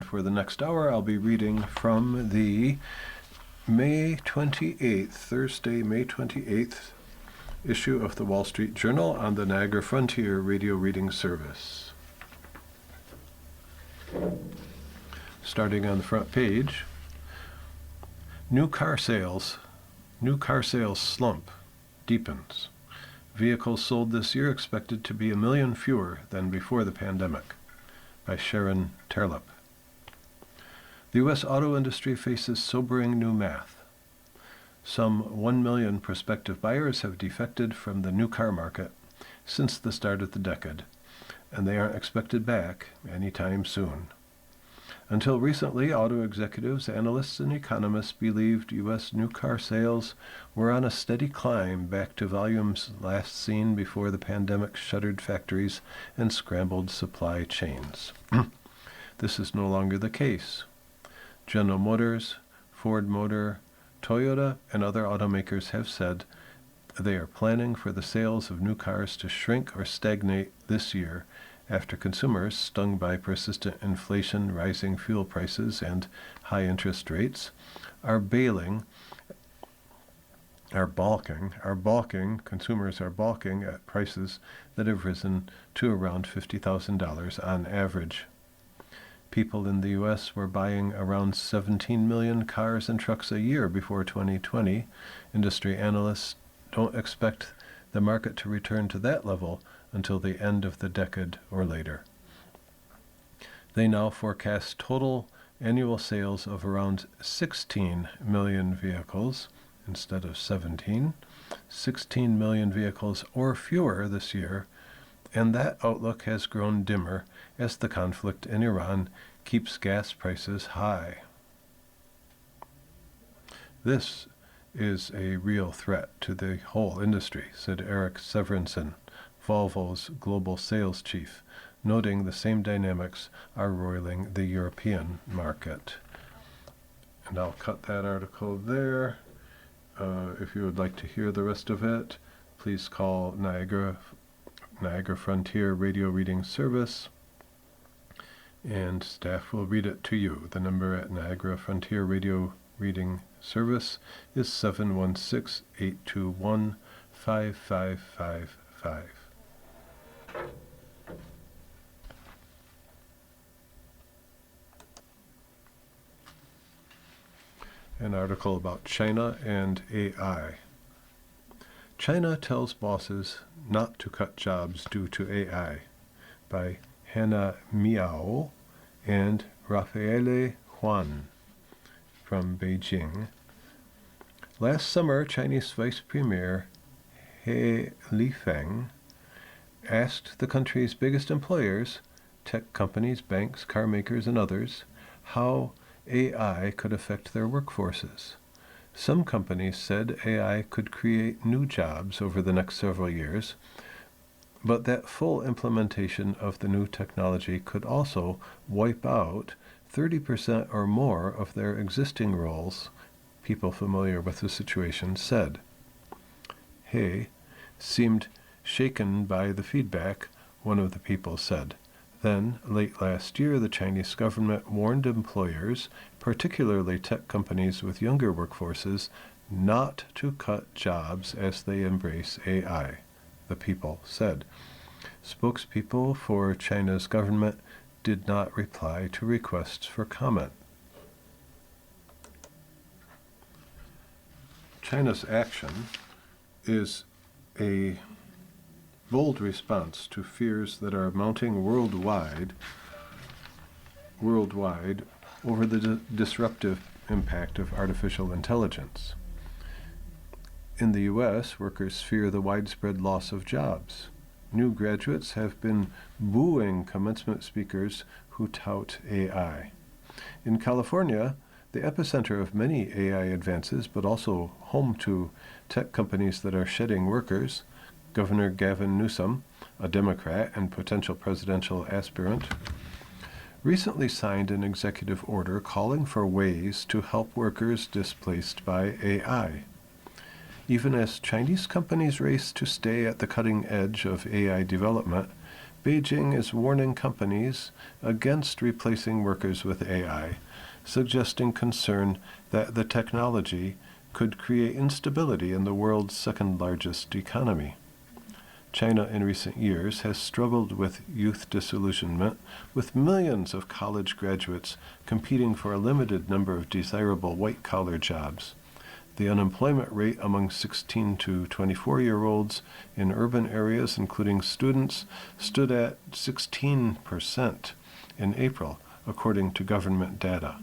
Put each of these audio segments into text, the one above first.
for the next hour, I'll be reading from the May 28th, Thursday, May 28th issue of the Wall Street Journal on the Niagara Frontier Radio Reading Service. Starting on the front page, new car sales slump deepens. Vehicles sold this year expected to be 1 million fewer than before the pandemic, by Sharon Terlip. The U.S. auto industry faces sobering new math. Some 1 million prospective buyers have defected from the new car market since the start of the decade, and they aren't expected back anytime soon. Until recently, auto executives, analysts, and economists believed U.S. new car sales were on a steady climb back to volumes last seen before the pandemic shuttered factories and scrambled supply chains. This is no longer the case. General Motors, Ford Motor, Toyota, and other automakers have said they are planning for the sales of new cars to shrink or stagnate this year after consumers, stung by persistent inflation, rising fuel prices, and high interest rates, consumers are balking at prices that have risen to around $50,000 on average. People in the U.S. were buying around 17 million cars and trucks a year before 2020. Industry analysts don't expect the market to return to that level until the end of the decade or later. They now forecast total annual sales of around 16 million vehicles instead of 17 million vehicles or fewer this year, and that outlook has grown dimmer as the conflict in Iran keeps gas prices high. This is a real threat to the whole industry, said Eric Severinsen, Volvo's global sales chief, noting the same dynamics are roiling the European market. And I'll cut that article there. If you would like to hear the rest of it, please call Niagara Frontier Radio Reading Service, and staff will read it to you. The number at Niagara Frontier Radio Reading Service is 716-821-5555. An article about China and AI. China tells bosses not to cut jobs due to AI, by Hannah Miao and Raphaele Huan from Beijing. Last summer, Chinese Vice Premier He Lifeng asked the country's biggest employers, tech companies, banks, car makers, and others, how AI could affect their workforces. Some companies said AI could create new jobs over the next several years, but that full implementation of the new technology could also wipe out 30% or more of their existing roles, people familiar with the situation said. He seemed shaken by the feedback, one of the people said. Then, late last year, the Chinese government warned employers, particularly tech companies with younger workforces, not to cut jobs as they embrace AI, the people said. Spokespeople for China's government did not reply to requests for comment. China's action is a bold response to fears that are mounting worldwide over the disruptive impact of artificial intelligence. In the U.S., workers fear the widespread loss of jobs. New graduates have been booing commencement speakers who tout AI. In California, the epicenter of many AI advances, but also home to tech companies that are shedding workers, Governor Gavin Newsom, a Democrat and potential presidential aspirant, recently signed an executive order calling for ways to help workers displaced by AI. Even as Chinese companies race to stay at the cutting edge of AI development, Beijing is warning companies against replacing workers with AI, suggesting concern that the technology could create instability in the world's second-largest economy. China in recent years has struggled with youth disillusionment, with millions of college graduates competing for a limited number of desirable white-collar jobs. The unemployment rate among 16 to 24-year-olds in urban areas, including students, stood at 16% in April, according to government data.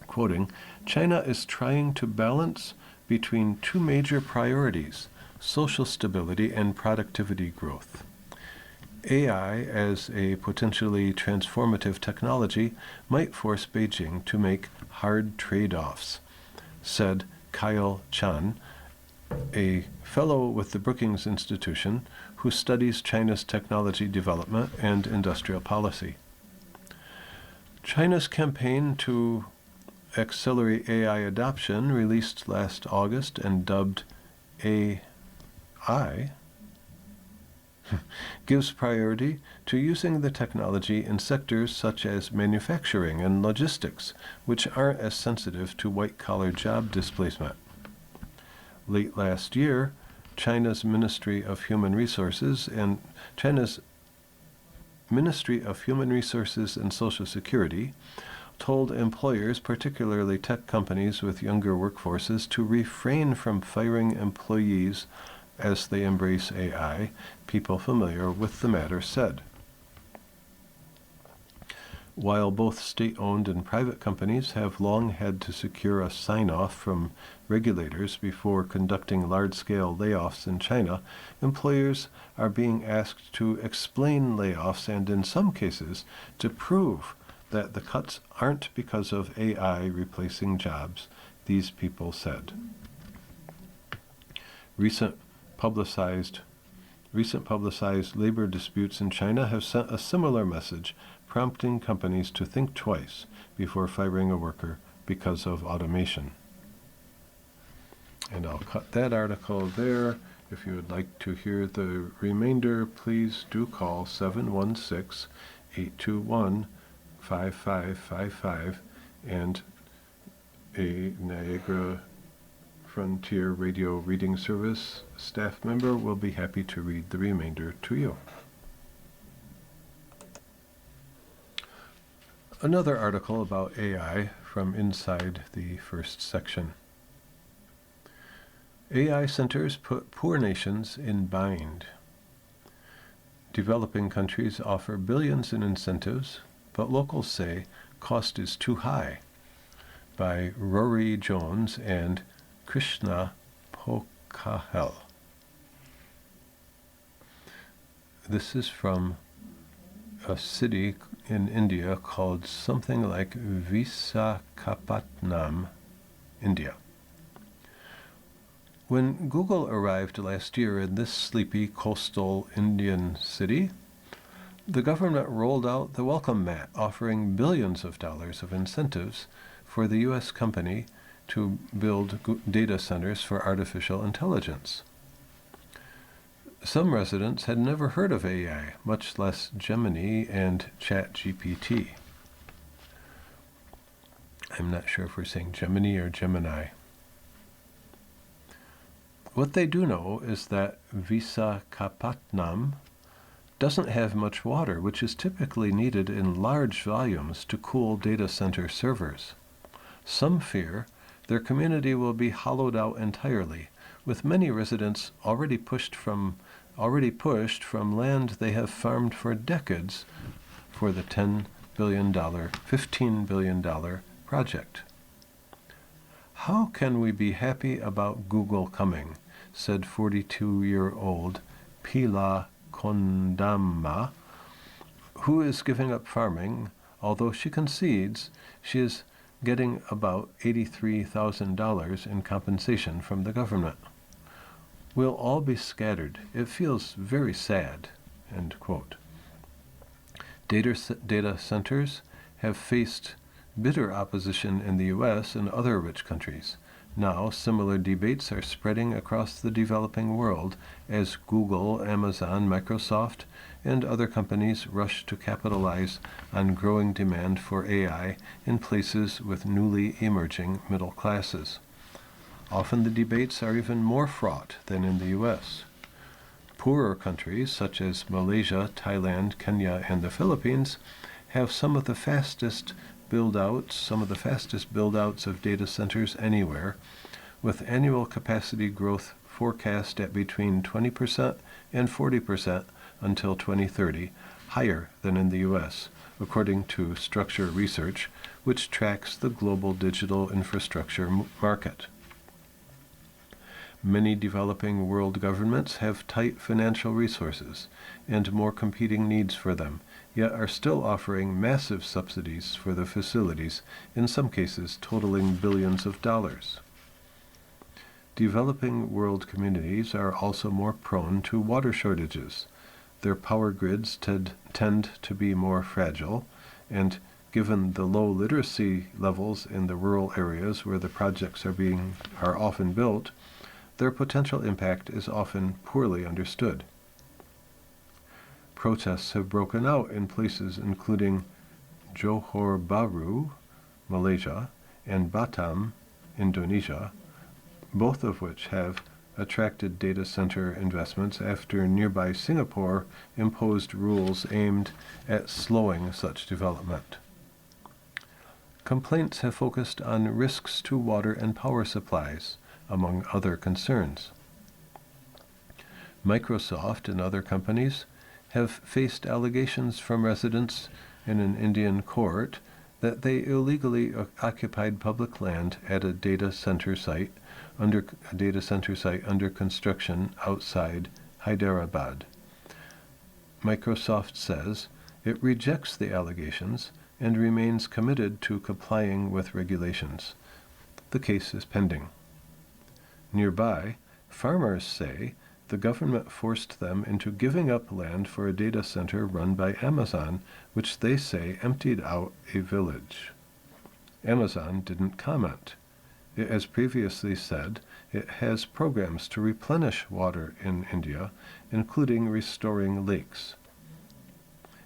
Quoting, China is trying to balance between two major priorities, social stability and productivity growth. AI, as a potentially transformative technology, might force Beijing to make hard trade-offs, said Kyle Chan, a fellow with the Brookings Institution who studies China's technology development and industrial policy. China's campaign to accelerate AI adoption, released last August and dubbed AI, gives priority to using the technology in sectors such as manufacturing and logistics, which aren't as sensitive to white-collar job displacement. Late last year, China's Ministry of Human Resources and Social Security told employers, particularly tech companies with younger workforces, to refrain from firing employees as they embrace AI, people familiar with the matter said. While both state-owned and private companies have long had to secure a sign-off from regulators before conducting large-scale layoffs in China, employers are being asked to explain layoffs and, in some cases, to prove that the cuts aren't because of AI replacing jobs, these people said. Recent publicized labor disputes in China have sent a similar message, prompting companies to think twice before firing a worker because of automation. And I'll cut that article there. If you would like to hear the remainder, please do call 716-821-5555, and a Niagara Frontier Radio Reading Service staff member will be happy to read the remainder to you. Another article about AI from inside the first section. AI centers put poor nations in bind. Developing countries offer billions in incentives, but locals say cost is too high, by Rory Jones and Krishna Pokhahel. This is from a city in India called something like Visakhapatnam, India. When Google arrived last year in this sleepy coastal Indian city, the government rolled out the welcome mat, offering billions of dollars of incentives for the U.S. company to build data centers for artificial intelligence. Some residents had never heard of AI, much less Gemini and ChatGPT. I'm not sure if we're saying Gemini or Gemini. What they do know is that Visakhapatnam doesn't have much water, which is typically needed in large volumes to cool data center servers. Some fear their community will be hollowed out entirely, with many residents already pushed from land they have farmed for decades for the $15 billion project. How can we be happy about Google coming, said 42-year-old Pila Kondamma, who is giving up farming, although she concedes she is getting about $83,000 in compensation from the government. We'll all be scattered. It feels very sad, end quote. Data centers have faced bitter opposition in the U.S. and other rich countries. Now, similar debates are spreading across the developing world as Google, Amazon, Microsoft, and other companies rush to capitalize on growing demand for AI in places with newly emerging middle classes. Often the debates are even more fraught than in the U.S. Poorer countries such as Malaysia, Thailand, Kenya, and the Philippines have some of the fastest build-outs of data centers anywhere, with annual capacity growth forecast at between 20% and 40% until 2030, higher than in the U.S., according to Structure Research, which tracks the global digital infrastructure market. Many developing world governments have tight financial resources and more competing needs for them, yet are still offering massive subsidies for the facilities, in some cases totaling billions of dollars. Developing world communities are also more prone to water shortages. Their power grids tend to be more fragile, and given the low literacy levels in the rural areas where the projects are often built, their potential impact is often poorly understood. Protests have broken out in places including Johor Bahru, Malaysia, and Batam, Indonesia, both of which have attracted data center investments after nearby Singapore imposed rules aimed at slowing such development. Complaints have focused on risks to water and power supplies, among other concerns. Microsoft and other companies have faced allegations from residents in an Indian court that they illegally occupied public land at a data center site under construction outside Hyderabad. Microsoft says it rejects the allegations and remains committed to complying with regulations. The case is pending. Nearby, farmers say the government forced them into giving up land for a data center run by Amazon, which they say emptied out a village. Amazon didn't comment. It has previously said it has programs to replenish water in India, including restoring lakes.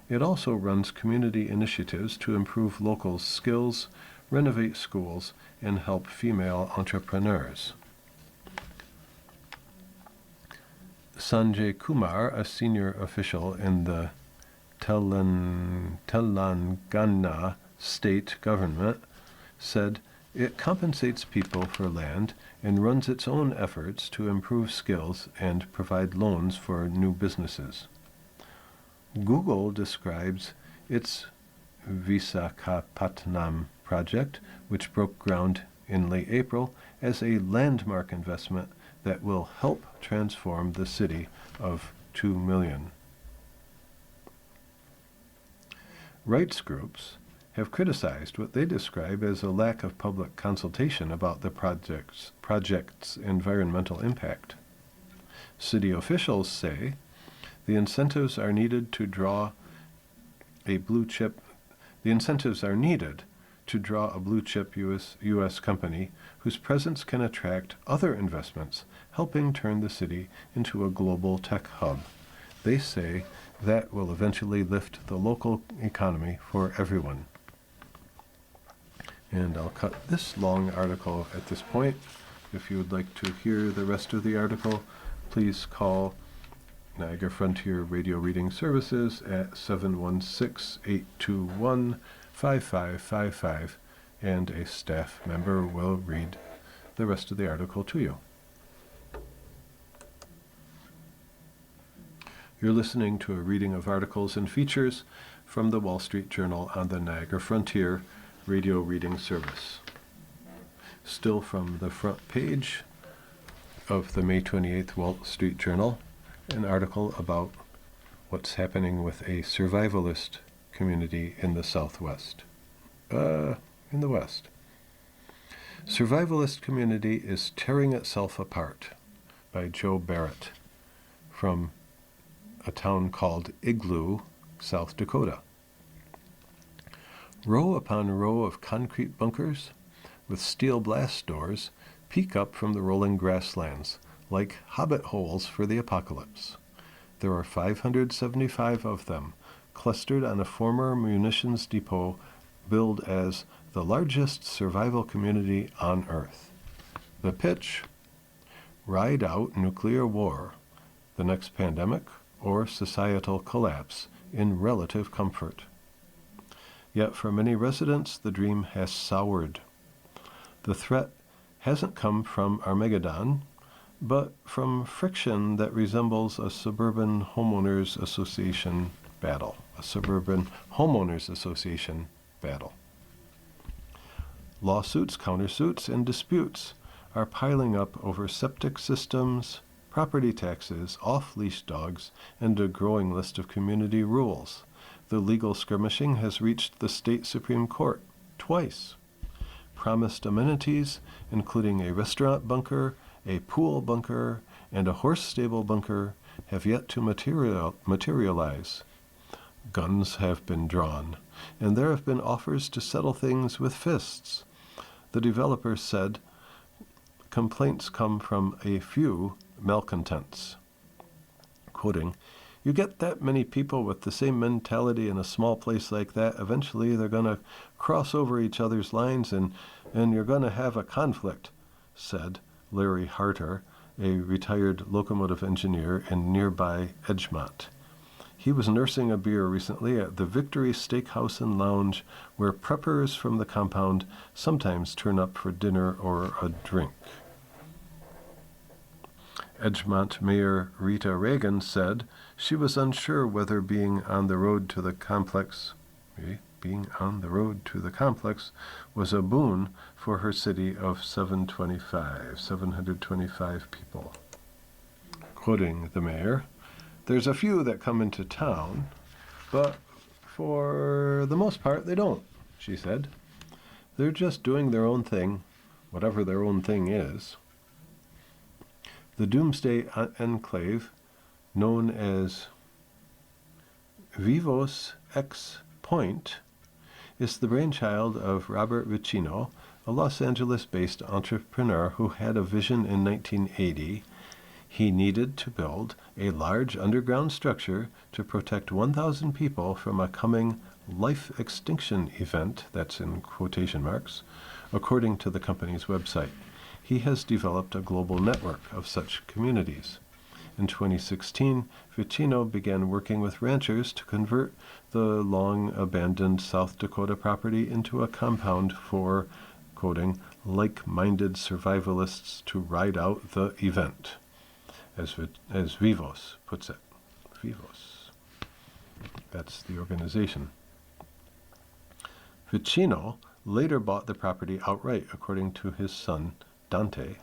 It also runs community initiatives to improve local skills, renovate schools, and help female entrepreneurs. Sanjay Kumar, a senior official in the Telangana state government, said it compensates people for land and runs its own efforts to improve skills and provide loans for new businesses. Google describes its Visakhapatnam project, which broke ground in late April, as a landmark investment that will help transform the city of 2 million. Rights groups have criticized what they describe as a lack of public consultation about the project's environmental impact. City officials say the incentives are needed to draw a blue chip U.S. company whose presence can attract other investments, helping turn the city into a global tech hub. They say that will eventually lift the local economy for everyone. And I'll cut this long article at this point. If you would like to hear the rest of the article, please call Niagara Frontier Radio Reading Services at 716-821-5555, and a staff member will read the rest of the article to you. You're listening to a reading of articles and features from the Wall Street Journal on the Niagara Frontier Radio Reading Service. Still from the front page of the May 28th Wall Street Journal, an article about what's happening with a survivalist community in the Southwest. In the West. Survivalist community is tearing itself apart, by Joe Barrett, from a town called Igloo, South Dakota. Row upon row of concrete bunkers with steel blast doors peek up from the rolling grasslands, like hobbit holes for the apocalypse. There are 575 of them, clustered on a former munitions depot billed as the largest survival community on Earth. The pitch: ride out nuclear war, the next pandemic, or societal collapse in relative comfort. Yet for many residents, the dream has soured. The threat hasn't come from Armageddon, but from friction that resembles a suburban homeowners association battle. Lawsuits, countersuits, and disputes are piling up over septic systems, property taxes, off-leash dogs, and a growing list of community rules. The legal skirmishing has reached the state Supreme Court twice. Promised amenities, including a restaurant bunker, a pool bunker, and a horse stable bunker, have yet to materialize. Guns have been drawn, and there have been offers to settle things with fists. The developers said complaints come from a few malcontents. Quoting, "You get that many people with the same mentality in a small place like that, eventually they're going to cross over each other's lines and you're going to have a conflict," said Larry Harter, a retired locomotive engineer in nearby Edgemont. He was nursing a beer recently at the Victory Steakhouse and Lounge, where preppers from the compound sometimes turn up for dinner or a drink. Edgemont Mayor Rita Reagan said she was unsure whether being on the road to the complex was a boon for her city of 725 people. Quoting the mayor, "There's a few that come into town, but for the most part they don't," she said. "They're just doing their own thing, whatever their own thing is." The Doomsday Enclave, known as Vivos X Point, is the brainchild of Robert Vicino, a Los Angeles-based entrepreneur who had a vision in 1980. He needed to build a large underground structure to protect 1,000 people from a coming life extinction event, that's in quotation marks, according to the company's website. He has developed a global network of such communities. In 2016, Vicino began working with ranchers to convert the long-abandoned South Dakota property into a compound for, quoting, like-minded survivalists to ride out the event, as Vivos puts it. Vivos. That's the organization. Vicino later bought the property outright, according to his son, Dante,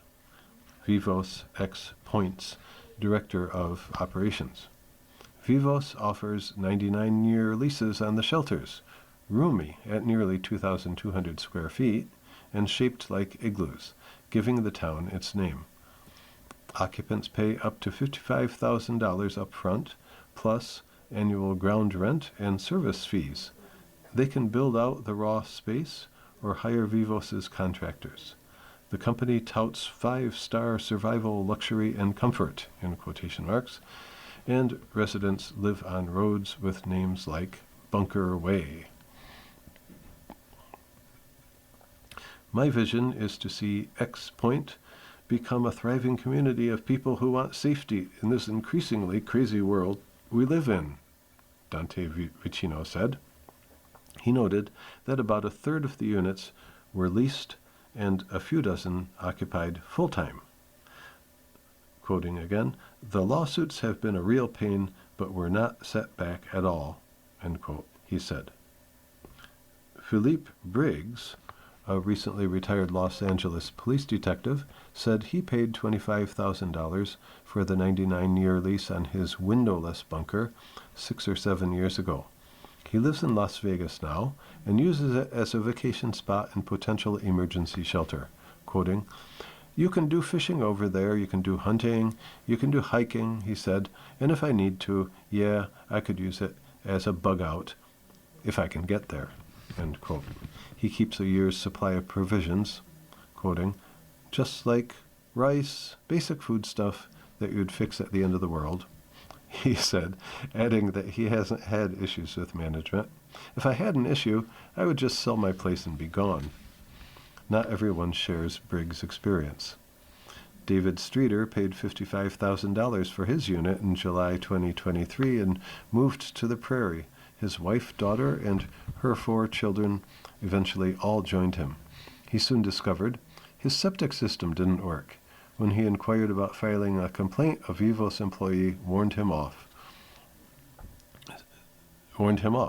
Vivos X Point's director of operations. Vivos offers 99-year leases on the shelters, roomy at nearly 2,200 square feet and shaped like igloos, giving the town its name. Occupants pay up to $55,000 up front, plus annual ground rent and service fees. They can build out the raw space or hire Vivos' contractors. The company touts 5-star survival, luxury, and comfort, in quotation marks, and residents live on roads with names like Bunker Way. My vision is to see X Point become a thriving community of people who want safety in this increasingly crazy world we live in, Dante Vicino said. He noted that about a third of the units were leased and a few dozen occupied full-time. Quoting again, "The lawsuits have been a real pain, but were not set back at all," end quote, he said. Philippe Briggs, a recently retired Los Angeles police detective, said he paid $25,000 for the 99-year lease on his windowless bunker 6 or 7 years ago. He lives in Las Vegas now and uses it as a vacation spot and potential emergency shelter. Quoting, "You can do fishing over there, you can do hunting, you can do hiking," he said, "and if I need to, yeah, I could use it as a bug out if I can get there," end quote. He keeps a year's supply of provisions, quoting, just like rice, basic food stuff that you'd fix at the end of the world, he said, adding that he hasn't had issues with management. If I had an issue, I would just sell my place and be gone. Not everyone shares Briggs' experience. David Streeter paid $55,000 for his unit in July 2023 and moved to the prairie. His wife, daughter, and her 4 children eventually all joined him. He soon discovered his septic system didn't work. When he inquired about filing a complaint, a Vivos employee warned him off,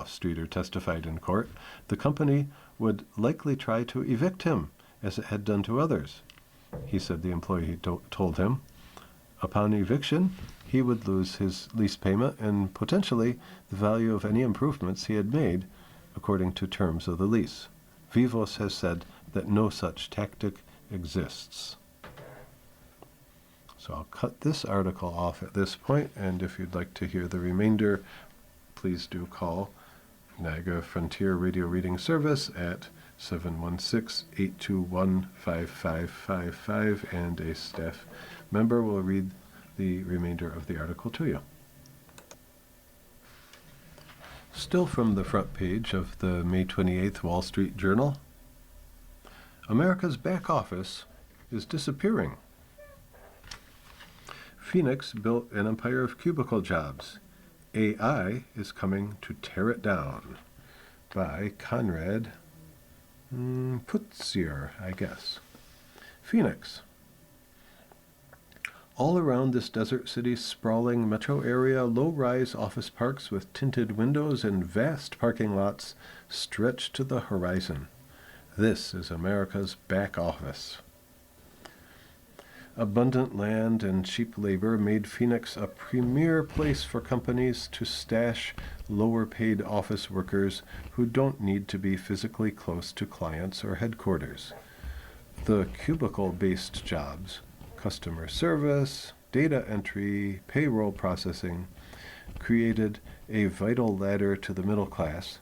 Streeter testified in court. The company would likely try to evict him, as it had done to others, he said the employee told him. Upon eviction, he would lose his lease payment and potentially the value of any improvements he had made, according to terms of the lease. Vivos has said that no such tactic exists. So I'll cut this article off at this point, and if you'd like to hear the remainder, please do call Niagara Frontier Radio Reading Service at 716-821-5555, and a staff member will read the remainder of the article to you. Still from the front page of the May 28th Wall Street Journal, America's back office is disappearing. Phoenix built an empire of cubicle jobs. AI is coming to tear it down. By Conrad Putzier, I guess. Phoenix. All around this desert city's sprawling metro area, low-rise office parks with tinted windows and vast parking lots stretch to the horizon. This is America's back office. Abundant land and cheap labor made Phoenix a premier place for companies to stash lower-paid office workers who don't need to be physically close to clients or headquarters. The cubicle-based jobs, customer service, data entry, payroll processing, created a vital ladder to the middle class,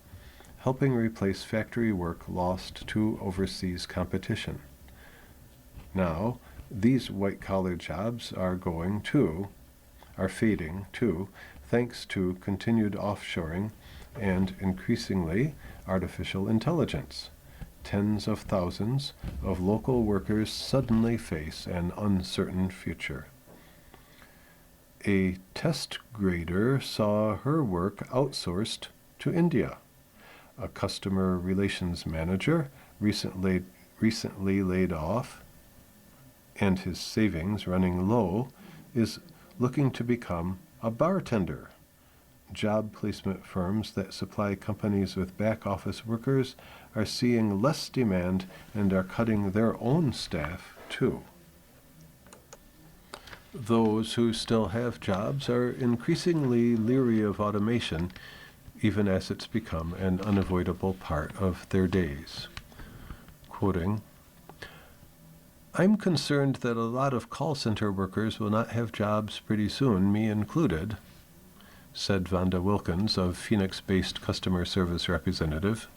helping replace factory work lost to overseas competition. Now, these white-collar jobs are fading too, thanks to continued offshoring and increasingly artificial intelligence. Tens of thousands of local workers suddenly face an uncertain future. A test grader saw her work outsourced to India. A customer relations manager recently laid off, and his savings running low, is looking to become a bartender. Job placement firms that supply companies with back office workers are seeing less demand and are cutting their own staff too. Those who still have jobs are increasingly leery of automation, even as it's become an unavoidable part of their days. Quoting, "I'm concerned that a lot of call center workers will not have jobs pretty soon, me included," said Vonda Wilkins, a Phoenix-based customer service representative.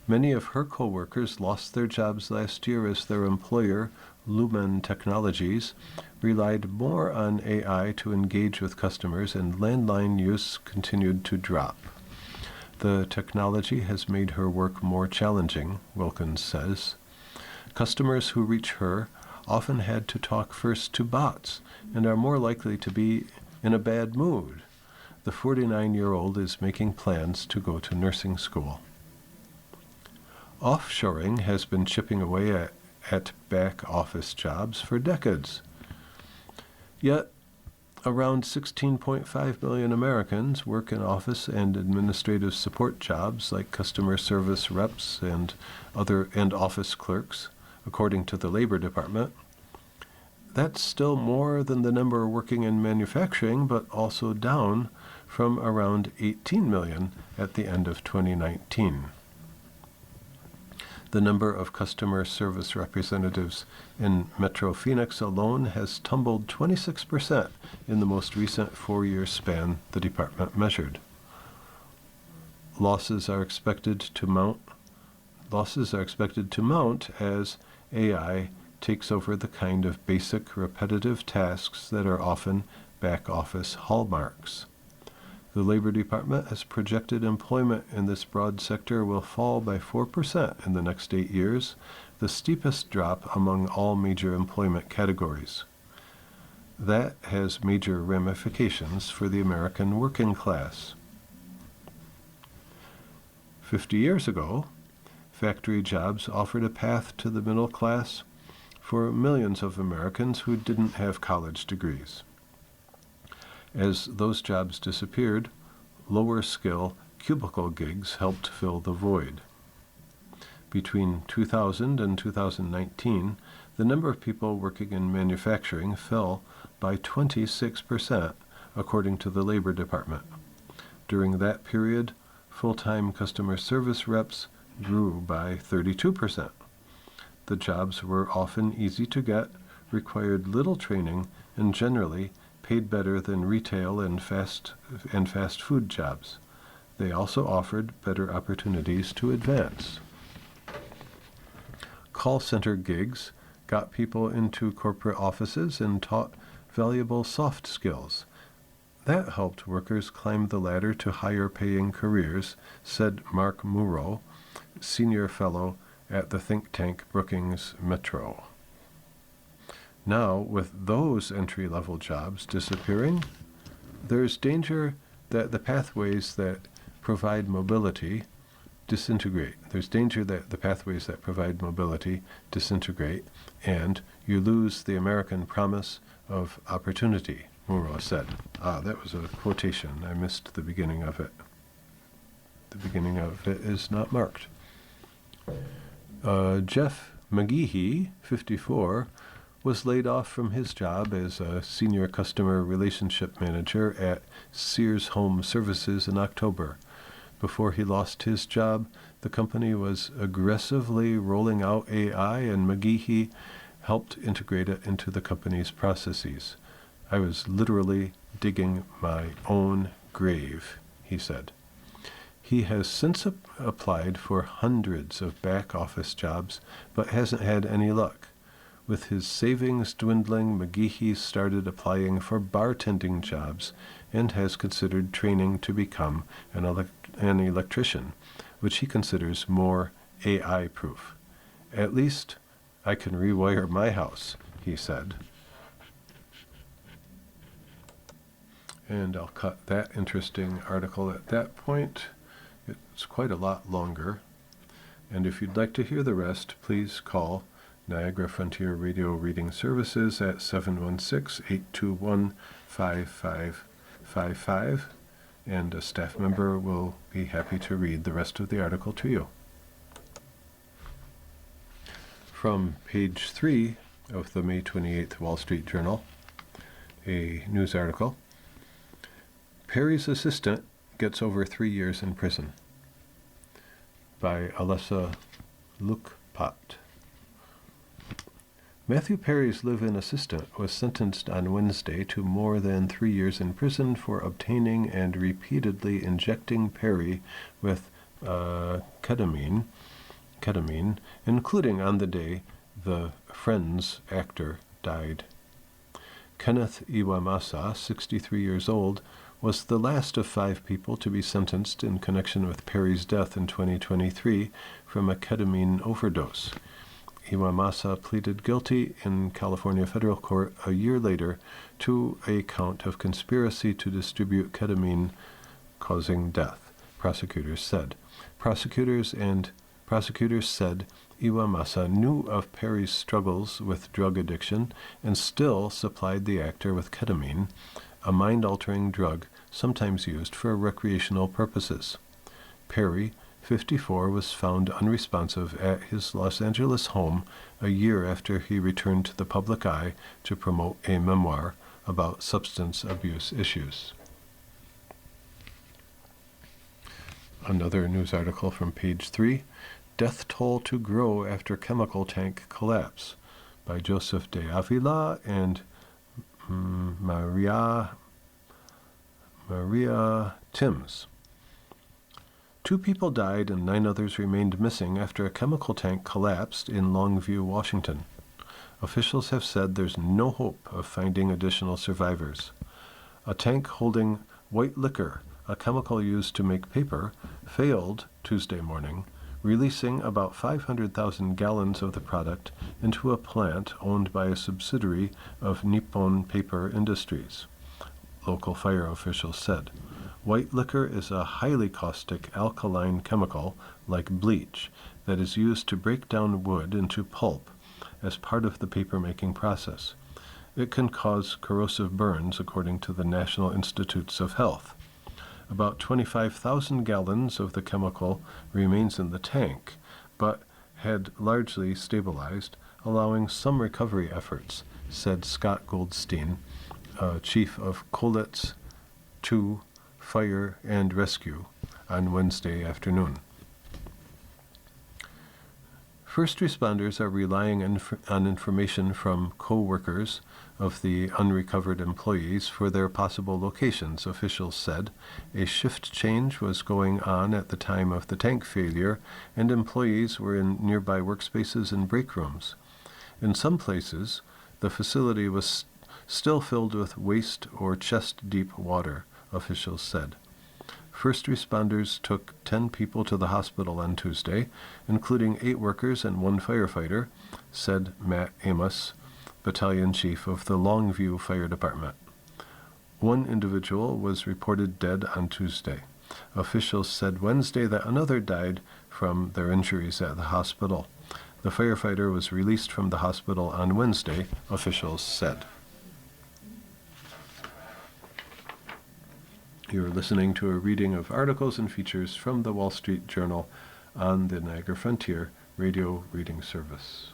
Many of her co-workers lost their jobs last year as their employer, Lumen Technologies, relied more on AI to engage with customers, and landline use continued to drop. The technology has made her work more challenging, Wilkins says. Customers who reach her often had to talk first to bots and are more likely to be in a bad mood. The 49-year-old is making plans to go to nursing school. Offshoring has been chipping away at back office jobs for decades. Yet, around 16.5 million Americans work in office and administrative support jobs like customer service reps and office clerks, according to the Labor Department. That's still more than the number working in manufacturing, but also down from around 18 million at the end of 2019. The number of customer service representatives in Metro Phoenix alone has tumbled 26% in the most recent 4-year span the department measured. Losses are expected to mount as AI takes over the kind of basic repetitive tasks that are often back office hallmarks. The Labor Department has projected employment in this broad sector will fall by 4% in the next 8 years, the steepest drop among all major employment categories. That has major ramifications for the American working class. 50 years ago, factory jobs offered a path to the middle class for millions of Americans who didn't have college degrees. As those jobs disappeared, lower skill cubicle gigs helped fill the void. Between 2000 and 2019, the number of people working in manufacturing fell by 26%, according to the Labor Department. During that period, full-time customer service reps grew by 32%. The jobs were often easy to get, required little training, and generally paid better than retail and fast food jobs. They also offered better opportunities to advance. Call center gigs got people into corporate offices and taught valuable soft skills. That helped workers climb the ladder to higher-paying careers, said Mark Murrow, senior fellow at the think tank Brookings Metro. Now, with those entry-level jobs disappearing, there's danger that the pathways that provide mobility disintegrate. There's danger that the pathways that provide mobility disintegrate, and you lose the American promise of opportunity, Murrow said. That was a quotation. I missed the beginning of it. The beginning of it is not marked. Jeff McGeehee, 54, was laid off from his job as a senior customer relationship manager at Sears Home Services in October. Before he lost his job, the company was aggressively rolling out AI, and McGeehee helped integrate it into the company's processes. I was literally digging my own grave, he said. He has since applied for hundreds of back-office jobs, but hasn't had any luck. With his savings dwindling, McGeehee started applying for bartending jobs and has considered training to become an electrician, which he considers more AI-proof. At least I can rewire my house, he said. And I'll cut that interesting article at that point. It's quite a lot longer. And if you'd like to hear the rest, please call Niagara Frontier Radio Reading Services at 716-821-5555, and a staff member will be happy to read the rest of the article to you. From page 3 of the May 28th Wall Street Journal, a news article. Perry's assistant gets over 3 years in prison, by Alessa Lukpat. Matthew Perry's live-in assistant was sentenced on Wednesday to more than 3 years in prison for obtaining and repeatedly injecting Perry with ketamine, including on the day the Friends actor died. Kenneth Iwamasa, 63 years old, was the last of 5 people to be sentenced in connection with Perry's death in 2023 from a ketamine overdose. Iwamasa pleaded guilty in California federal court a year later to a count of conspiracy to distribute ketamine causing death, prosecutors said. Prosecutors said Iwamasa knew of Perry's struggles with drug addiction and still supplied the actor with ketamine, a mind-altering drug sometimes used for recreational purposes. Perry, 54, was found unresponsive at his Los Angeles home a year after he returned to the public eye to promote a memoir about substance abuse issues. Another news article from page 3, Death Toll to Grow After Chemical Tank Collapse, by Joseph de Avila and Maria Timms. 2 people died and 9 others remained missing after a chemical tank collapsed in Longview, Washington. Officials have said there's no hope of finding additional survivors. A tank holding white liquor, a chemical used to make paper, failed Tuesday morning, releasing about 500,000 gallons of the product into a plant owned by a subsidiary of Nippon Paper Industries, local fire officials said. White liquor is a highly caustic alkaline chemical, like bleach, that is used to break down wood into pulp as part of the paper-making process. It can cause corrosive burns, according to the National Institutes of Health. About 25,000 gallons of the chemical remains in the tank, but had largely stabilized, allowing some recovery efforts, said Scott Goldstein, chief of Colette's 2 Fire and Rescue, on Wednesday afternoon. First responders are relying on information from co-workers of the unrecovered employees for their possible locations, officials said. A shift change was going on at the time of the tank failure, and employees were in nearby workspaces and break rooms. In some places, the facility was still filled with waist or chest-deep water, officials said. First responders took 10 people to the hospital on Tuesday, including 8 workers and 1 firefighter, said Matt Amos, battalion chief of the Longview Fire Department. 1 individual was reported dead on Tuesday. Officials said Wednesday that another died from their injuries at the hospital. The firefighter was released from the hospital on Wednesday, officials said. You're listening to a reading of articles and features from the Wall Street Journal on the Niagara Frontier Radio Reading Service.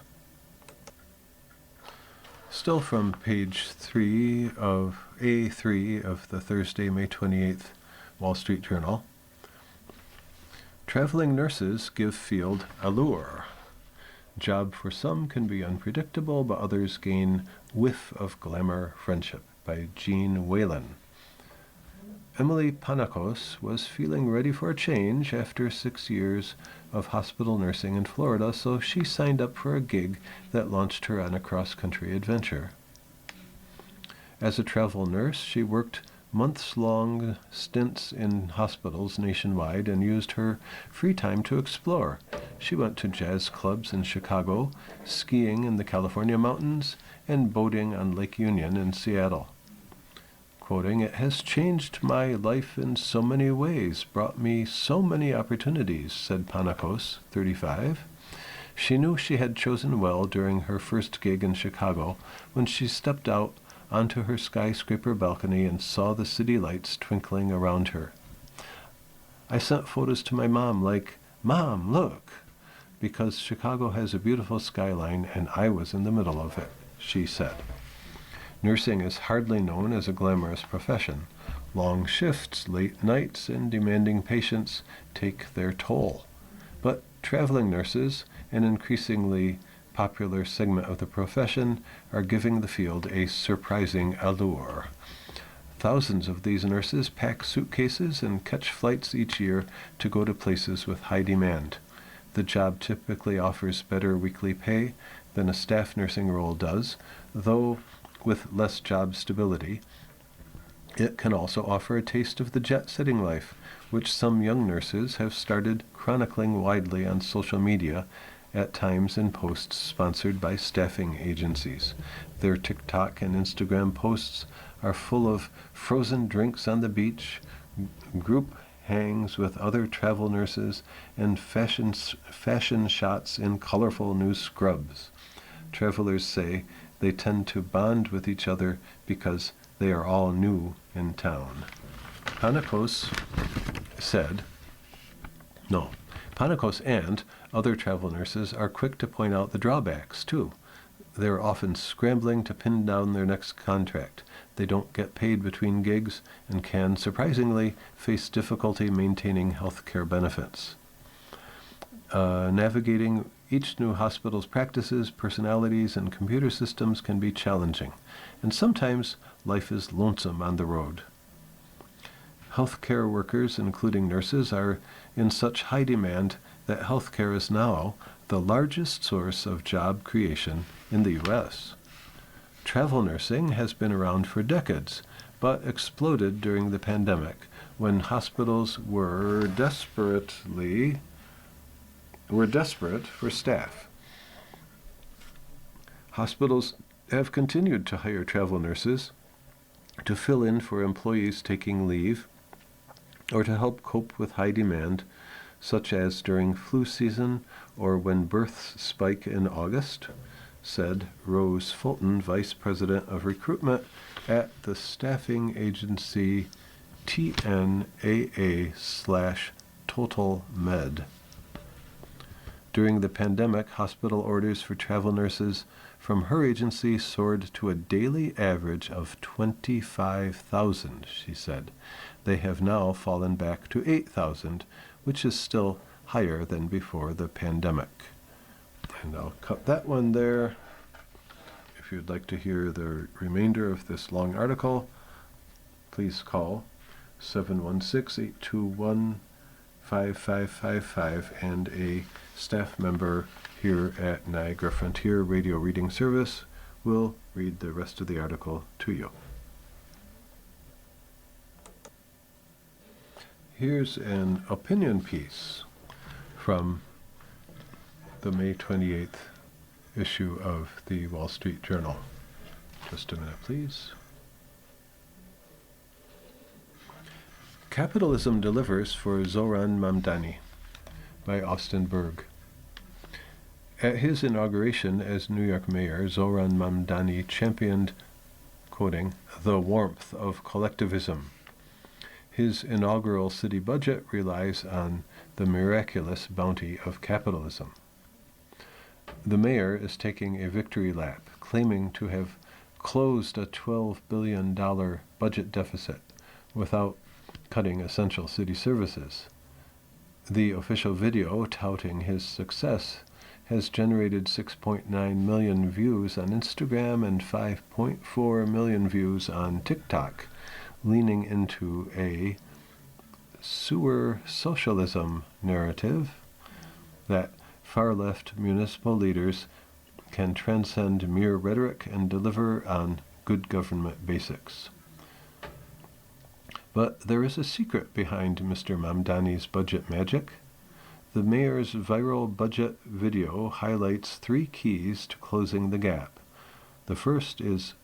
Still from page 3 of A3 of the Thursday, May 28th Wall Street Journal. Traveling nurses give field allure. Job for some can be unpredictable, but others gain whiff of glamour friendship, by Jean Whalen. Emily Panakos was feeling ready for a change after 6 years of hospital nursing in Florida, so she signed up for a gig that launched her on a cross-country adventure. As a travel nurse, she worked months-long stints in hospitals nationwide and used her free time to explore. She went to jazz clubs in Chicago, skiing in the California mountains, and boating on Lake Union in Seattle. Quoting, "It has changed my life in so many ways, brought me so many opportunities," said Panakos, 35. She knew she had chosen well during her first gig in Chicago when she stepped out onto her skyscraper balcony and saw the city lights twinkling around her. "I sent photos to my mom like, 'Mom, look,' because Chicago has a beautiful skyline and I was in the middle of it," she said. Nursing is hardly known as a glamorous profession. Long shifts, late nights, and demanding patients take their toll. But traveling nurses, an increasingly popular segment of the profession, are giving the field a surprising allure. Thousands of these nurses pack suitcases and catch flights each year to go to places with high demand. The job typically offers better weekly pay than a staff nursing role does, though with less job stability. It can also offer a taste of the jet-setting life, which some young nurses have started chronicling widely on social media, at times in posts sponsored by staffing agencies. Their TikTok and Instagram posts are full of frozen drinks on the beach, group hangs with other travel nurses, and fashion shots in colorful new scrubs. Travelers say they tend to bond with each other because they are all new in town. Panakos and other travel nurses are quick to point out the drawbacks, too. They're often scrambling to pin down their next contract. They don't get paid between gigs and can, surprisingly, face difficulty maintaining health care benefits. Navigating each new hospital's practices, personalities, and computer systems can be challenging, and sometimes life is lonesome on the road. Healthcare workers, including nurses, are in such high demand that healthcare is now the largest source of job creation in the U.S. Travel nursing has been around for decades, but exploded during the pandemic when hospitals were desperate for staff. Hospitals have continued to hire travel nurses to fill in for employees taking leave or to help cope with high demand, such as during flu season or when births spike in August, said Rose Fulton, Vice President of Recruitment at the staffing agency TNAA/Total Med. During the pandemic, hospital orders for travel nurses from her agency soared to a daily average of 25,000, she said. They have now fallen back to 8,000, which is still higher than before the pandemic. And I'll cut that one there. If you'd like to hear the remainder of this long article, please call 716-821-5555, and a staff member here at Niagara Frontier Radio Reading Service will read the rest of the article to you. Here's an opinion piece from the May 28th issue of the Wall Street Journal. Just a minute, please. Capitalism Delivers for Zoran Mamdani by Austin Berg. At his inauguration as New York mayor, Zoran Mamdani championed, quoting, "the warmth of collectivism." His inaugural city budget relies on the miraculous bounty of capitalism. The mayor is taking a victory lap, claiming to have closed a $12 billion budget deficit without cutting essential city services. The official video touting his success has generated 6.9 million views on Instagram and 5.4 million views on TikTok, leaning into a sewer socialism narrative that far-left municipal leaders can transcend mere rhetoric and deliver on good government basics. But there is a secret behind Mr. Mamdani's budget magic. The mayor's viral budget video highlights 3 keys to closing the gap. The first is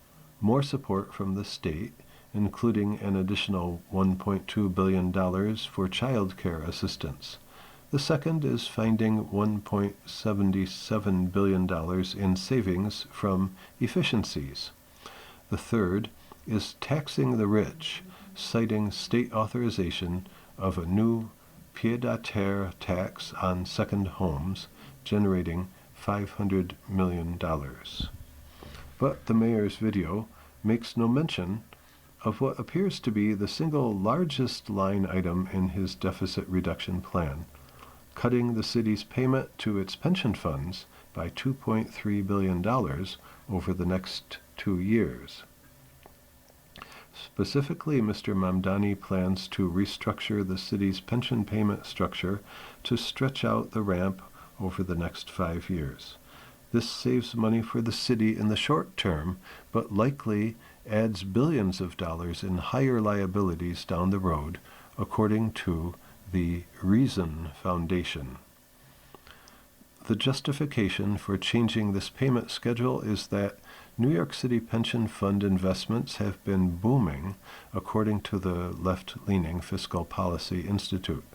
more support from the state, including an additional $1.2 billion for child care assistance. The second is finding $1.77 billion in savings from efficiencies. The third is taxing the rich, citing state authorization of a new pied-à-terre tax on second homes, generating $500 million. But the mayor's video makes no mention of what appears to be the single largest line item in his deficit reduction plan, cutting the city's payment to its pension funds by $2.3 billion over the next 2 years. Specifically, Mr. Mamdani plans to restructure the city's pension payment structure to stretch out the ramp over the next 5 years. This saves money for the city in the short term, but likely adds billions of dollars in higher liabilities down the road, according to the Reason Foundation. The justification for changing this payment schedule is that New York City pension fund investments have been booming, according to the left-leaning Fiscal Policy Institute.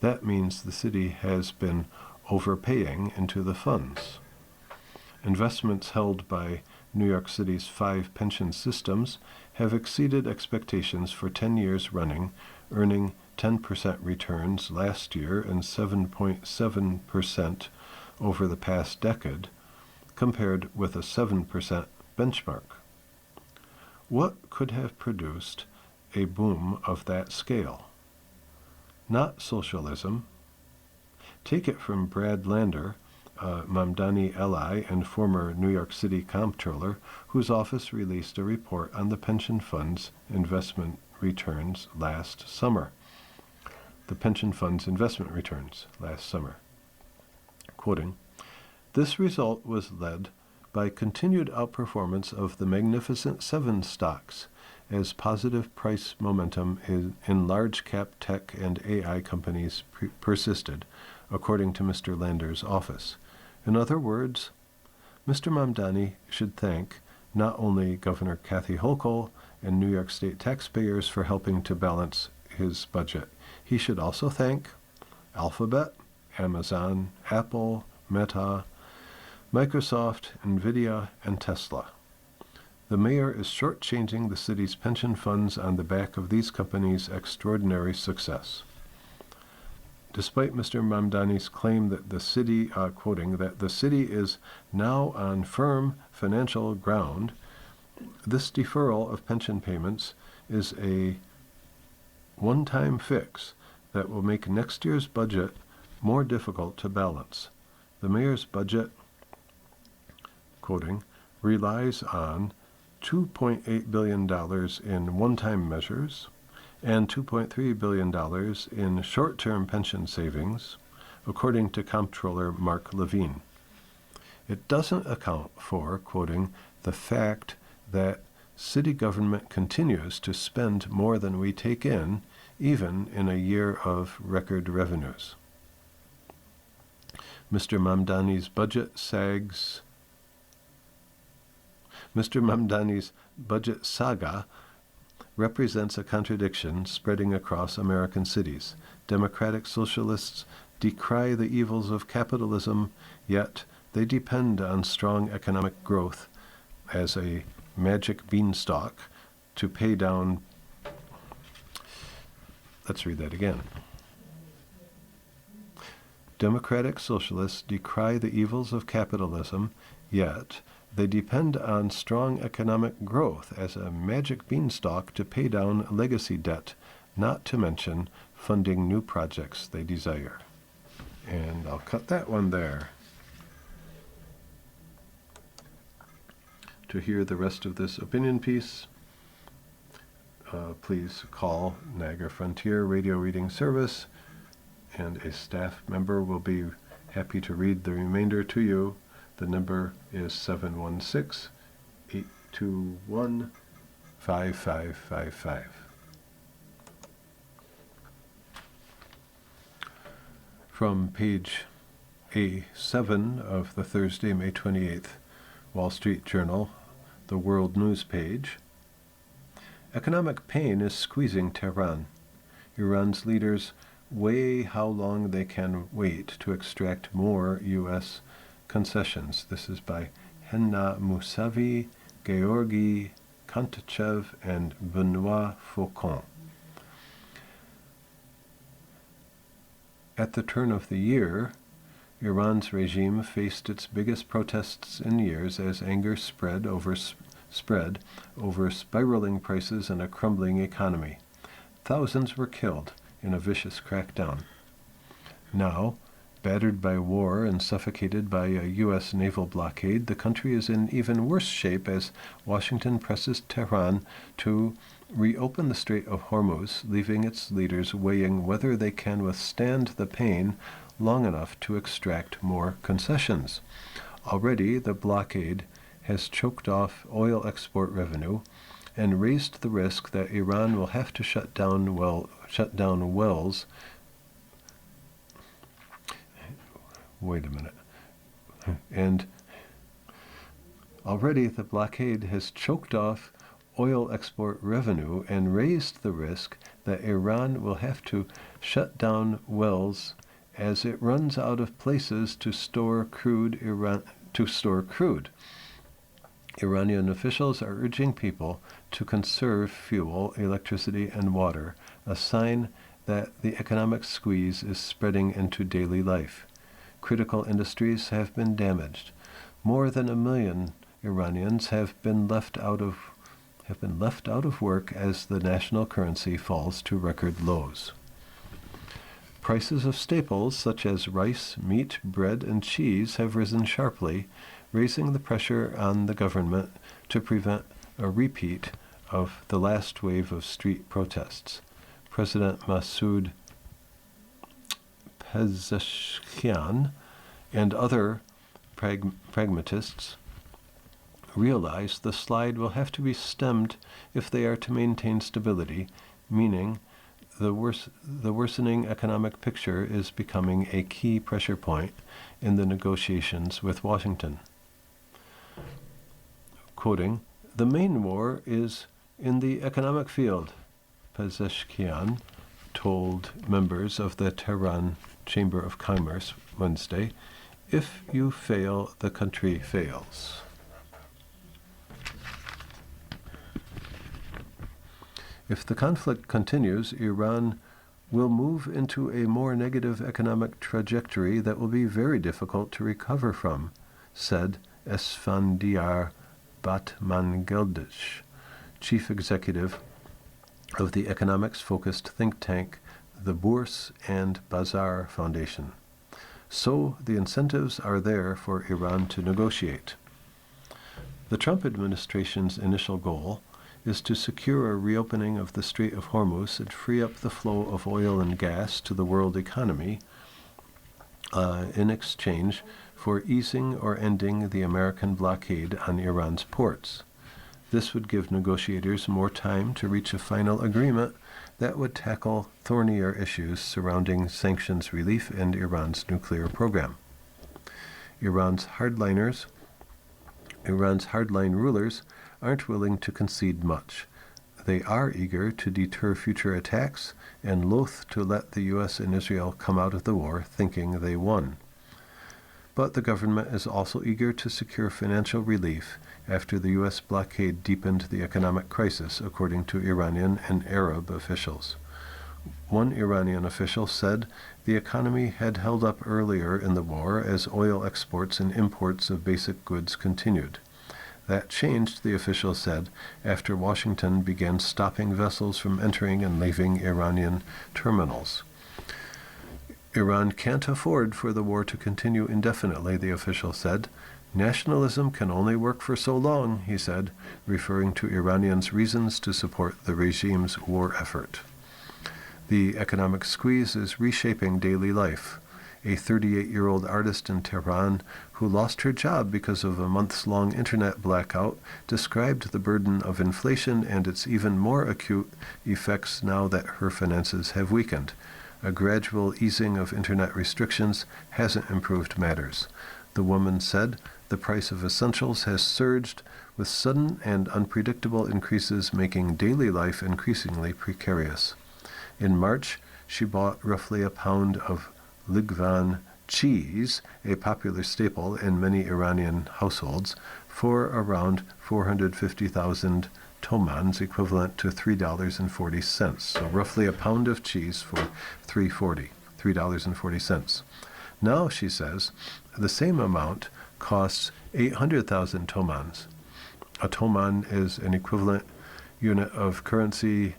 That means the city has been overpaying into the funds. Investments held by New York City's 5 pension systems have exceeded expectations for 10 years running, earning 10% returns last year and 7.7% over the past decade, compared with a 7% benchmark. What could have produced a boom of that scale? Not socialism. Take it from Brad Lander, Mamdani ally and former New York City comptroller, whose office released a report on the pension fund's investment returns last summer. The pension fund's investment returns last summer. Quoting, This result was led by continued outperformance of the Magnificent Seven stocks, as positive price momentum in large-cap tech and AI companies persisted, according to Mr. Lander's office. In other words, Mr. Mamdani should thank not only Governor Kathy Hochul and New York State taxpayers for helping to balance his budget. He should also thank Alphabet, Amazon, Apple, Meta, Microsoft, NVIDIA, and Tesla. The mayor is shortchanging the city's pension funds on the back of these companies' extraordinary success. Despite Mr. Mamdani's claim that the city, quoting, that the city is now on firm financial ground, this deferral of pension payments is a one-time fix that will make next year's budget more difficult to balance. The mayor's budget, quoting, relies on $2.8 billion in one-time measures and $2.3 billion in short-term pension savings, according to Comptroller Mark Levine. It doesn't account for, quoting, the fact that city government continues to spend more than we take in, even in a year of record revenues. Mr. Mamdani's budget saga represents a contradiction spreading across American cities. Democratic socialists decry the evils of capitalism, yet they depend on strong economic growth as a magic beanstalk to pay down. Let's read that again. Democratic socialists decry the evils of capitalism, yet they depend on strong economic growth as a magic beanstalk to pay down legacy debt, not to mention funding new projects they desire. And I'll cut that one there. To hear the rest of this opinion piece, please call Niagara Frontier Radio Reading Service, and a staff member will be happy to read the remainder to you. The number is 716-821-5555. From page A7 of the Thursday, May 28th Wall Street Journal, the World News page. Economic pain is squeezing Tehran. Iran's leaders weigh how long they can wait to extract more U.S. concessions. This is by Henna Mousavi, Georgi Kantachev, and Benoit Faucon. At the turn of the year, Iran's regime faced its biggest protests in years as anger spread over spiraling prices and a crumbling economy. Thousands were killed in a vicious crackdown. Now, battered by war and suffocated by a U.S. naval blockade, the country is in even worse shape as Washington presses Tehran to reopen the Strait of Hormuz, leaving its leaders weighing whether they can withstand the pain long enough to extract more concessions. Already, the blockade has choked off oil export revenue and raised the risk that Iran will have to shut down wells. Wait a minute. And already the blockade has choked off oil export revenue and raised the risk that Iran will have to shut down wells as it runs out of places to store crude. Iranian officials are urging people to conserve fuel, electricity, and water, a sign that the economic squeeze is spreading into daily life. Critical industries have been damaged. More than 1 million Iranians have been left out of work as the national currency falls to record lows. Prices of staples such as rice, meat, bread, and cheese have risen sharply, raising the pressure on the government to prevent a repeat of the last wave of street protests. President Masoud Pezeshkian and other pragmatists realize the slide will have to be stemmed if they are to maintain stability, meaning the worsening economic picture is becoming a key pressure point in the negotiations with Washington. Quoting, "The main war is in the economic field," Pezeshkian told members of the Tehran Chamber of Commerce Wednesday. "If you fail, the country fails." If the conflict continues, Iran will move into a more negative economic trajectory that will be very difficult to recover from, said Esfandiar Batmangeldish, chief executive of the economics-focused think tank the Bourse and Bazaar Foundation. So the incentives are there for Iran to negotiate. The Trump administration's initial goal is to secure a reopening of the Strait of Hormuz and free up the flow of oil and gas to the world economy in exchange for easing or ending the American blockade on Iran's ports. This would give negotiators more time to reach a final agreement that would tackle thornier issues surrounding sanctions relief and Iran's nuclear program. Iran's hardline rulers aren't willing to concede much. They are eager to deter future attacks and loath to let the U.S. and Israel come out of the war thinking they won. But the government is also eager to secure financial relief after the U.S. blockade deepened the economic crisis, according to Iranian and Arab officials. One Iranian official said the economy had held up earlier in the war as oil exports and imports of basic goods continued. That changed, the official said, after Washington began stopping vessels from entering and leaving Iranian terminals. Iran can't afford for the war to continue indefinitely, the official said. Nationalism can only work for so long, he said, referring to Iranians' reasons to support the regime's war effort. The economic squeeze is reshaping daily life. A 38-year-old artist in Tehran who lost her job because of a months-long internet blackout described the burden of inflation and its even more acute effects now that her finances have weakened. A gradual easing of internet restrictions hasn't improved matters. The woman said the price of essentials has surged, with sudden and unpredictable increases making daily life increasingly precarious. In March, she bought roughly a pound of Ligvan cheese, a popular staple in many Iranian households, for around 450,000 tomans, equivalent to $3.40. So roughly a pound of cheese for $3.40. Now, she says, the same amount costs 800,000 tomans. A toman is an equivalent unit of currency,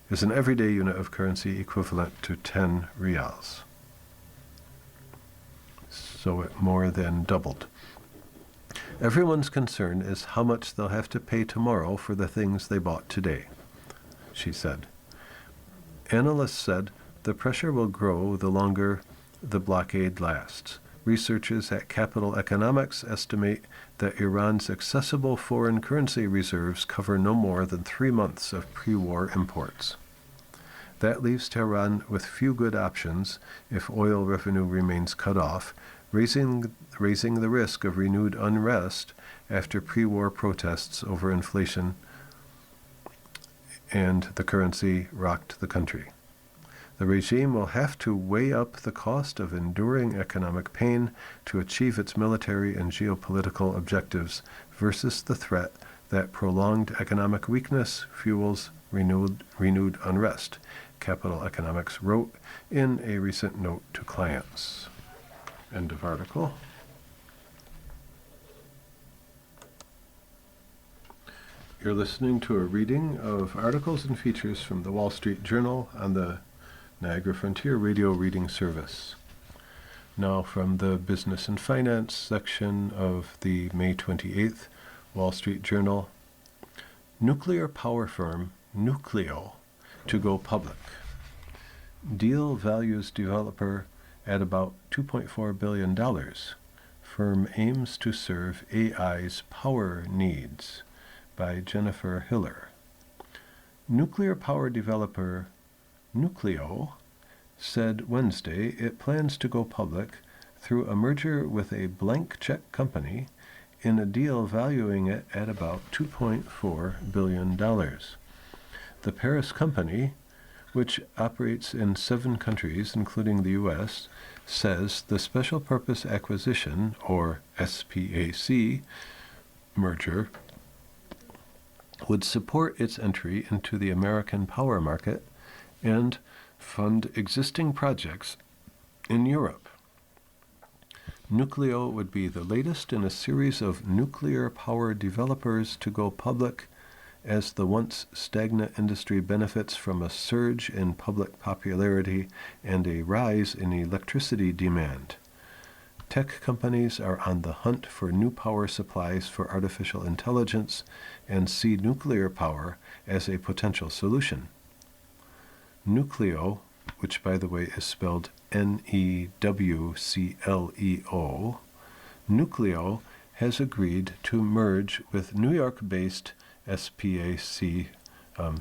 is an everyday unit of currency equivalent to 10 rials. So it more than doubled. Everyone's concern is how much they'll have to pay tomorrow for the things they bought today, she said. Analysts said the pressure will grow the longer the blockade lasts. Researchers at Capital Economics estimate that Iran's accessible foreign currency reserves cover no more than 3 months of pre-war imports. That leaves Tehran with few good options if oil revenue remains cut off, raising the risk of renewed unrest after pre-war protests over inflation and the currency rocked the country. The regime will have to weigh up the cost of enduring economic pain to achieve its military and geopolitical objectives versus the threat that prolonged economic weakness fuels renewed unrest, Capital Economics wrote in a recent note to clients. End of article. You're listening to a reading of articles and features from the Wall Street Journal on the Niagara Frontier Radio Reading Service. Now from the Business and Finance section of the May 28th Wall Street Journal. Nuclear power firm Nucleo to go public. Deal values developer at about $2.4 billion. firm aims to serve AI's power needs, by Jennifer Hiller. Nuclear power developer Nucleo said Wednesday it plans to go public through a merger with a blank check company in a deal valuing it at about $2.4 billion. The Paris company, which operates in 7 countries, including the U.S., says the Special Purpose Acquisition, or SPAC, merger would support its entry into the American power market and fund existing projects in Europe. Nucleo would be the latest in a series of nuclear power developers to go public as the once stagnant industry benefits from a surge in public popularity and a rise in electricity demand. Tech companies are on the hunt for new power supplies for artificial intelligence and see nuclear power as a potential solution. Nucleo, which by the way is spelled N-E-W-C-L-E-O, Nucleo has agreed to merge with New York-based SPAC,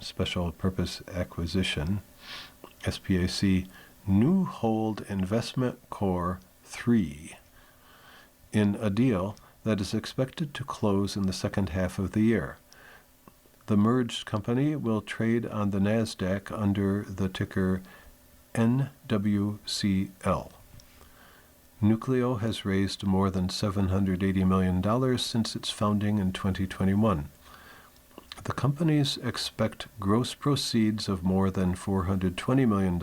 Special Purpose Acquisition, SPAC Newhold Investment Corp. 3, in a deal that is expected to close in the second half of the year. The merged company will trade on the NASDAQ under the ticker NWCL. Nucleo has raised more than $780 million since its founding in 2021. The companies expect gross proceeds of more than $420 million,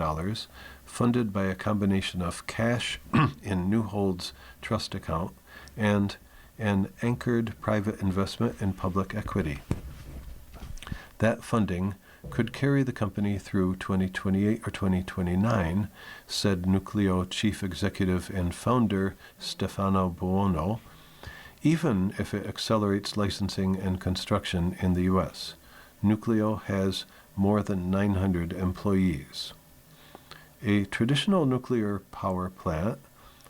funded by a combination of cash in Newhold's trust account and an anchored private investment in public equity. That funding could carry the company through 2028 or 2029, said Nucleo chief executive and founder Stefano Buono, even if it accelerates licensing and construction in the U.S. Nucleo has more than 900 employees. A traditional nuclear power plant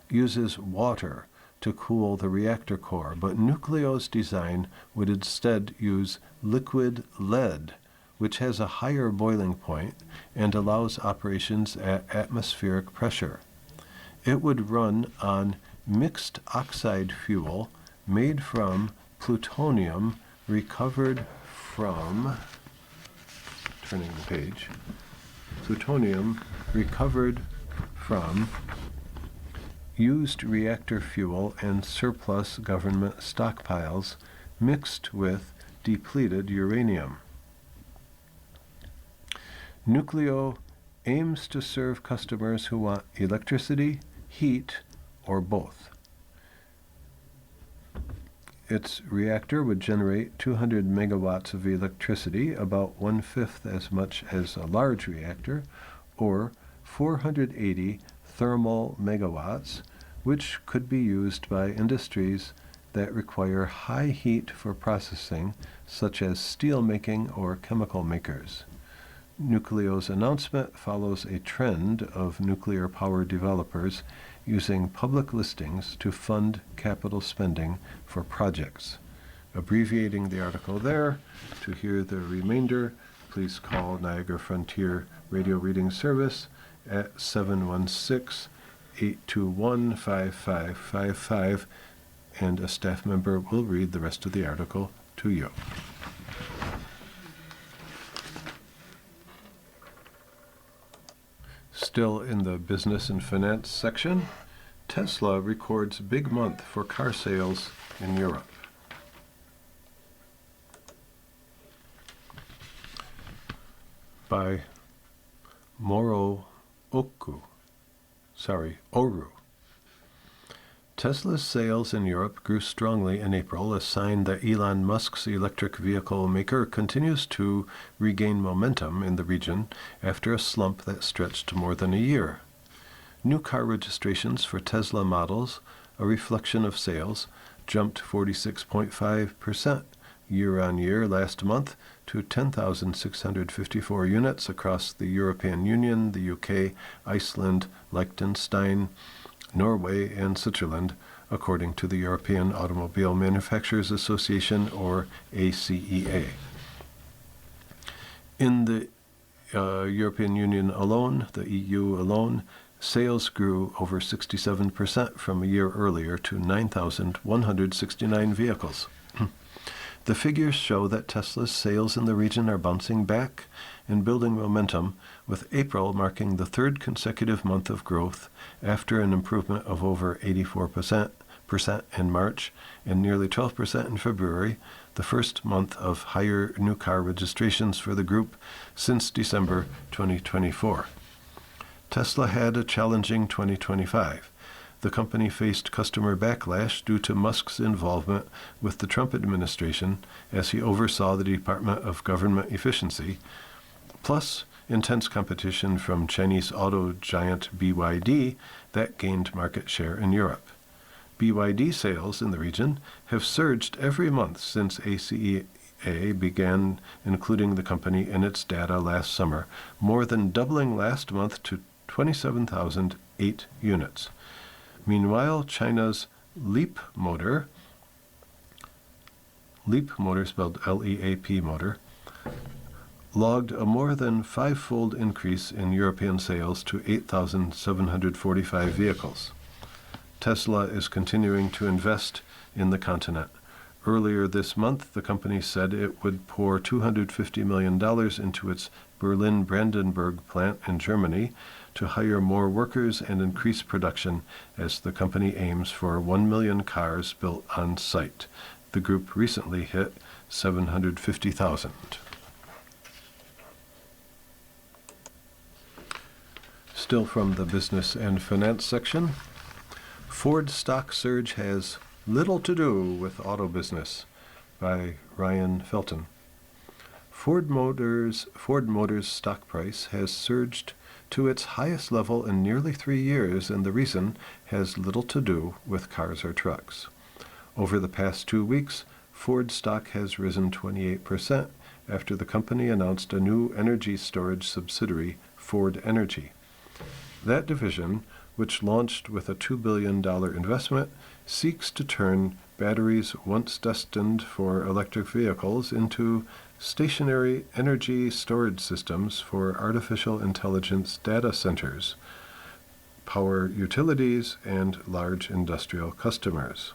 uses water to cool the reactor core, but Nucleo's design would instead use liquid lead, which has a higher boiling point and allows operations at atmospheric pressure. It would run on mixed oxide fuel made from plutonium recovered from, turning the page, plutonium recovered from used reactor fuel and surplus government stockpiles mixed with depleted uranium. Nucleo aims to serve customers who want electricity, heat, or both. Its reactor would generate 200 megawatts of electricity, about 1/5 as much as a large reactor, or 480 thermal megawatts, which could be used by industries that require high heat for processing, such as steel making or chemical makers. Nucleo's announcement follows a trend of nuclear power developers using public listings to fund capital spending for projects. Abbreviating the article there. To hear the remainder, please call Niagara Frontier Radio Reading Service at 716-821-5555, and a staff member will read the rest of the article to you. Still in the business and finance section, Tesla records big month for car sales in Europe. By Oru. Tesla's sales in Europe grew strongly in April, a sign that Elon Musk's electric vehicle maker continues to regain momentum in the region after a slump that stretched more than a year. New car registrations for Tesla models, a reflection of sales, jumped 46.5% year-on-year last month to 10,654 units across the European Union, the UK, Iceland, Liechtenstein, Norway, and Switzerland, according to the European Automobile Manufacturers Association, or ACEA. In the European Union alone, the EU alone, sales grew over 67% from a year earlier to 9,169 vehicles. The figures show that Tesla's sales in the region are bouncing back and building momentum, with April marking the third consecutive month of growth after an improvement of over 84% in March and nearly 12% in February, the first month of higher new car registrations for the group since December 2024. Tesla had a challenging 2025. The company faced customer backlash due to Musk's involvement with the Trump administration as he oversaw the Department of Government Efficiency, plus intense competition from Chinese auto giant BYD that gained market share in Europe. BYD sales in the region have surged every month since ACEA began including the company in its data last summer, more than doubling last month to 27,008 units. Meanwhile, China's Leap Motor, spelled L-E-A-P motor, logged a more than five-fold increase in European sales to 8,745 vehicles. Tesla is continuing to invest in the continent. Earlier this month, the company said it would pour $250 million into its Berlin-Brandenburg plant in Germany to hire more workers and increase production as the company aims for 1 million cars built on site. The group recently hit 750,000. Still from the business and finance section, Ford stock surge has little to do with auto business, by Ryan Felton. Ford Motors' stock price has surged to its highest level in nearly 3 years, and the reason has little to do with cars or trucks. Over the past 2 weeks, Ford stock has risen 28% after the company announced a new energy storage subsidiary, Ford Energy. That division, which launched with a $2 billion investment, seeks to turn batteries once destined for electric vehicles into stationary energy storage systems for artificial intelligence data centers, power utilities, and large industrial customers.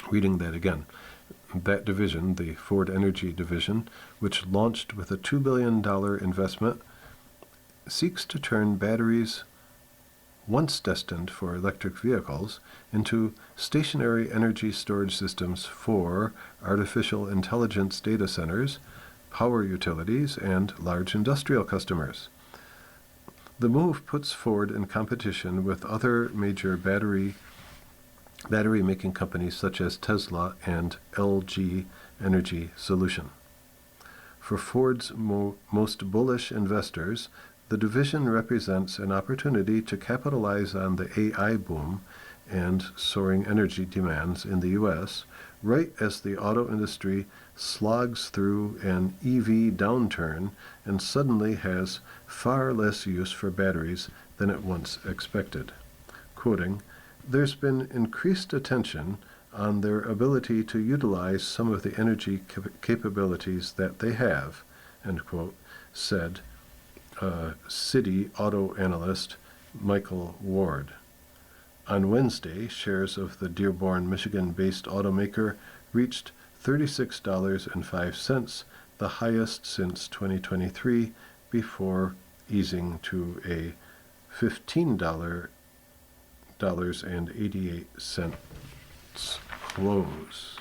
Reading that again. That division, the Ford Energy division, which launched with a $2 billion investment, seeks to turn batteries once destined for electric vehicles into stationary energy storage systems for artificial intelligence data centers, power utilities, and large industrial customers. The move puts Ford in competition with other major battery-making companies such as Tesla and LG Energy Solution. For Ford's most bullish investors, the division represents an opportunity to capitalize on the AI boom and soaring energy demands in the U.S., right as the auto industry slogs through an EV downturn and suddenly has far less use for batteries than it once expected. Quoting, "There's been increased attention on their ability to utilize some of the energy capabilities that they have," end quote, said Citi auto analyst Michael Ward. On Wednesday, shares of the Dearborn, Michigan-based automaker reached $36.05, the highest since 2023, before easing to a $15.88 close.